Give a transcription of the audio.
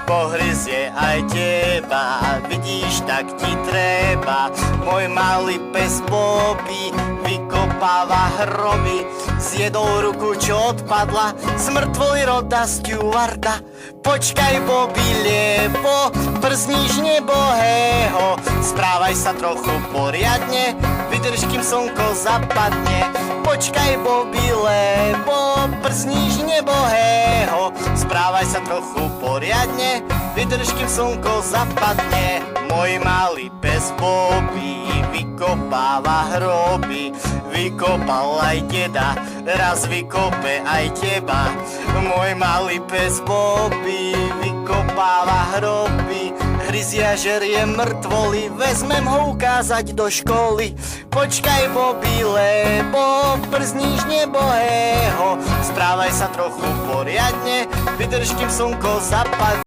pohryzie aj teba, vidíš, tak ti treba. Môj malý pes Bobby vykopáva hroby, zjedol ruku, čo odpadla z mŕtvoly roda Stewarda. Počkaj, Bobby, lebo brzníš nebohého, správaj sa trochu poriadne, vydrž, kým slnko zapadne. Počkaj, Bobby, lebo brzníš nebohého, správaj sa trochu poriadne, vydrž, kým slnko zapadne. Môj malý pes Bobby vykopáva hroby, vykopal aj deda, raz vykope aj teba. Môj malý pes Bobby vykopáva hroby, hryzia, žerie mŕtvoly, vezmem ho ukázať do školy. Počkaj, Bobby, lebo brzníš nebohého, správaj sa trochu poriadne, vydrž, kým slnko zapadne.